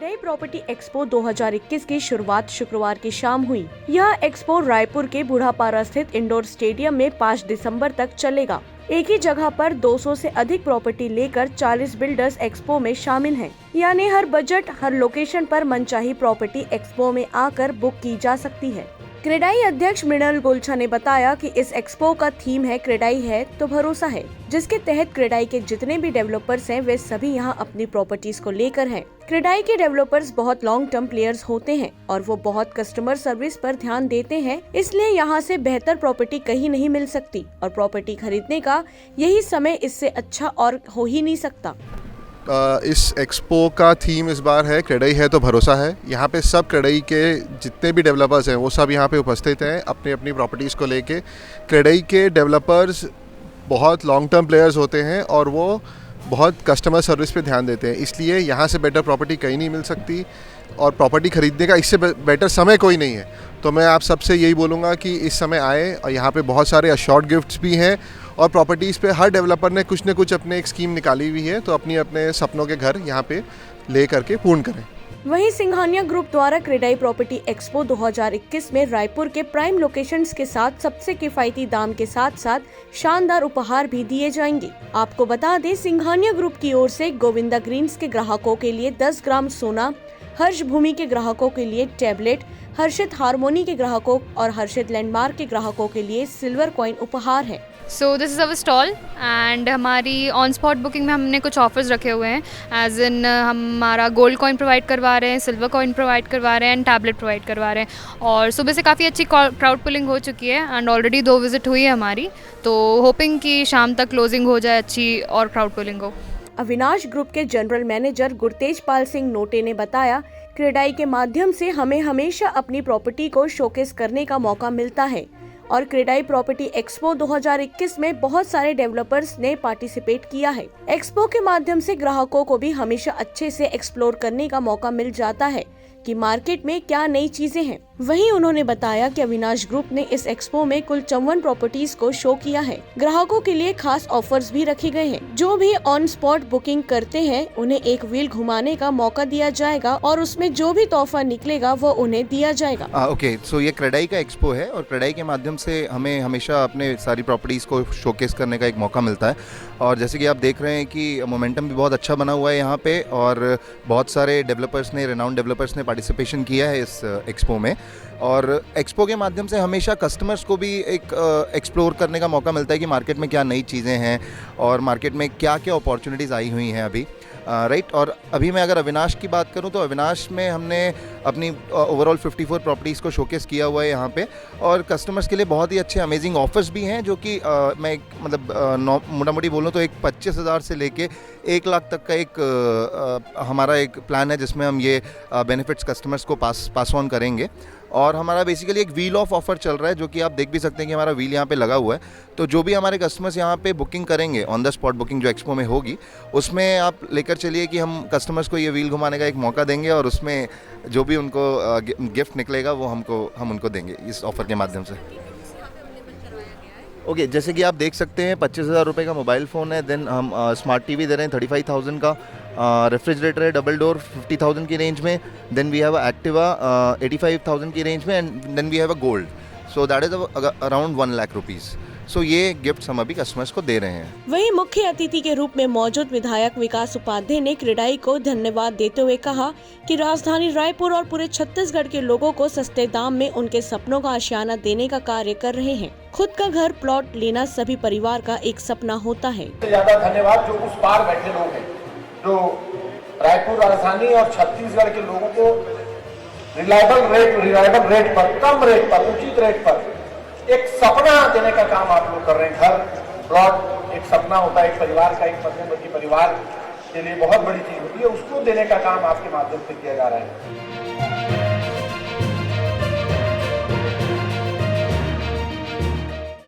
CREDAI property expo 2021 की शुरुआत शुक्रवार की शाम हुई। यह एक्सपो रायपुर के बूढ़ापारा स्थित इंडोर स्टेडियम में 5 दिसंबर तक चलेगा। एक ही जगह पर 200 से अधिक प्रॉपर्टी लेकर 40 बिल्डर्स एक्सपो में शामिल हैं। यानी हर बजट, हर लोकेशन पर मनचाही प्रॉपर्टी एक्सपो में आकर बुक की जा सकती है। क्रेडाई अध्यक्ष मृणाल गोलछा ने बताया कि इस एक्सपो का थीम है क्रेडाई है तो भरोसा है, जिसके तहत क्रेडाई के जितने भी डेवलपर्स हैं वे सभी यहां अपनी प्रॉपर्टीज को लेकर हैं। क्रेडाई के डेवलपर्स बहुत लॉन्ग टर्म प्लेयर्स होते हैं और वो बहुत कस्टमर सर्विस पर ध्यान देते हैं, इसलिए यहां से बेहतर प्रॉपर्टी कहीं नहीं मिल सकती और प्रॉपर्टी खरीदने का यही समय इससे अच्छा और हो ही नहीं सकता। इस एक्सपो का थीम इस बार है क्रेडाई है तो भरोसा है। यहाँ पे सब क्रेडाई के जितने भी डेवलपर्स हैं वो सब यहाँ पे उपस्थित हैं अपनी अपनी प्रॉपर्टीज़ को लेके। क्रेडाई के डेवलपर्स बहुत लॉन्ग टर्म प्लेयर्स होते हैं और वो बहुत कस्टमर सर्विस पे ध्यान देते हैं, इसलिए यहाँ से बेटर प्रॉपर्टी कहीं नहीं मिल सकती और प्रॉपर्टी खरीदने का इससे बेटर समय कोई नहीं है। तो मैं आप सबसे यही बोलूँगा कि इस समय आए और यहाँ पे बहुत सारे अशॉर्ड गिफ्ट्स भी हैं और प्रॉपर्टीज़ पे हर डेवलपर ने कुछ न कुछ अपने एक स्कीम निकाली हुई है, तो अपनी अपने सपनों के घर यहाँ पे ले करके पूर्ण करें। वहीं सिंघानिया ग्रुप द्वारा क्रेडाई प्रॉपर्टी एक्सपो 2021 में रायपुर के प्राइम लोकेशंस के साथ सबसे किफायती दाम के साथ साथ शानदार उपहार भी दिए जाएंगे। आपको बता दें, सिंघानिया ग्रुप की ओर से गोविंदा ग्रीन्स के ग्राहकों के लिए 10 ग्राम सोना, हर्ष भूमि के ग्राहकों के लिए टैबलेट, हर्षित हार्मोनी के ग्राहकों और हर्षित लैंडमार्क के ग्राहकों के लिए सिल्वर कॉइन उपहार है। So this is our stall and हमारी ऑन स्पॉट बुकिंग में हमने कुछ ऑफर्स रखे हुए हैं, एज इन हमारा गोल्ड कॉइन प्रोवाइड करवा रहे हैं, सिल्वर कॉइन प्रोवाइड करवा रहे हैं एंड टैबलेट प्रोवाइड करवा रहे हैं। और सुबह से काफ़ी अच्छी क्राउड पुलिंग हो चुकी है एंड ऑलरेडी 2 विजिट हुई है हमारी, तो होपिंग कि शाम तक क्लोजिंग हो जाए अच्छी और क्राउड पुलिंग हो। अविनाश ग्रुप के जनरल मैनेजर गुरतेज पाल सिंह नोटे ने बताया, क्रेडाई के माध्यम से हमें हमेशा अपनी प्रॉपर्टी को शोकेस करने का मौका मिलता है और क्रेडाई प्रॉपर्टी एक्सपो 2021 में बहुत सारे डेवलपर्स ने पार्टिसिपेट किया है। एक्सपो के माध्यम से ग्राहकों को भी हमेशा अच्छे से एक्सप्लोर करने का मौका मिल जाता है कि मार्केट में क्या नई चीजें हैं। वहीं उन्होंने बताया कि अविनाश ग्रुप ने इस एक्सपो में कुल 54 प्रॉपर्टीज को शो किया है। ग्राहकों के लिए खास ऑफर्स भी रखे गए हैं। जो भी ऑन स्पॉट बुकिंग करते हैं उन्हें एक व्हील घुमाने का मौका दिया जाएगा और उसमें जो भी तोहफा निकलेगा वो उन्हें दिया जाएगा। ओके, सो ये क्रेडाई का एक्सपो है और क्रेडाई के माध्यम से हमें हमेशा अपने सारी प्रॉपर्टीज़ को शोकेस करने का एक मौका मिलता है और जैसे कि आप देख रहे हैं कि मोमेंटम भी बहुत अच्छा बना हुआ है यहाँ पे और बहुत सारे डेवलपर्स ने, रेनाउंड डेवलपर्स ने पार्टिसिपेशन किया है इस एक्सपो में। और एक्सपो के माध्यम से हमेशा कस्टमर्स को भी एक एक्सप्लोर करने का मौका मिलता है कि मार्केट में क्या नई चीज़ें हैं और मार्केट में क्या क्या अपॉर्चुनिटीज़ आई हुई हैं अभी, राइट। और अभी मैं अगर अविनाश की बात करूं तो अविनाश में हमने अपनी ओवरऑल 54 प्रॉपर्टीज़ को शोकेस किया हुआ है यहाँ पे और कस्टमर्स के लिए बहुत ही अच्छे अमेजिंग ऑफर्स भी हैं, जो कि मैं मोटा मोटी बोलूँ तो एक 25,000 से लेके 1 लाख तक का एक हमारा एक प्लान है जिसमें हम ये बेनिफिट्स कस्टमर्स को पास ऑन करेंगे। और हमारा बेसिकली एक व्हील ऑफ ऑफर चल रहा है, जो कि आप देख भी सकते हैं कि हमारा व्हील यहाँ पे लगा हुआ है। तो जो भी हमारे कस्टमर्स यहाँ पे बुकिंग करेंगे, ऑन द स्पॉट बुकिंग जो एक्सपो में होगी, उसमें आप लेकर चलिए कि हम कस्टमर्स को ये व्हील घुमाने का एक मौका देंगे और उसमें जो भी उनको गिफ्ट निकलेगा वो हम उनको देंगे इस ऑफर के माध्यम से। ओके, जैसे कि आप देख सकते हैं 25,000 रुपये का मोबाइल फ़ोन है, देन हम स्मार्ट टीवी दे रहे हैं 35,000 का, रेफ्रिजरेटर है डबल डोर 50,000 की रेंज में, देन वी हैव एक्टिवा 85,000 की रेंज में and then we have a gold, so that is around 1 lakh rupees. सो ये गिफ्ट्स हम अभी कस्टमर्स को दे रहे हैं। वहीं मुख्य अतिथि के रूप में मौजूद विधायक विकास उपाध्याय ने क्रेडाई को धन्यवाद देते हुए कहा कि राजधानी रायपुर और पूरे छत्तीसगढ़ के लोगों को सस्ते दाम में उनके सपनों का आशियाना देने का कार्य कर रहे हैं। खुद का घर प्लॉट लेना सभी परिवार का एक सपना होता है। ज्यादा धन्यवाद जो उस पार बैठे लोग हैं, जो रायपुर राजधानी और छत्तीसगढ़ के लोगों को रिलायबल रेट पर, कम रेट पर, उचित रेट पर एक सपना देने का काम आप लोग कर रहे हैं। घर प्लॉट एक सपना होता है, एक परिवार का, एक पत्नी परिवार के लिए बहुत बड़ी चीज होती है, उसको देने का काम आपके माध्यम से किया जा रहा है।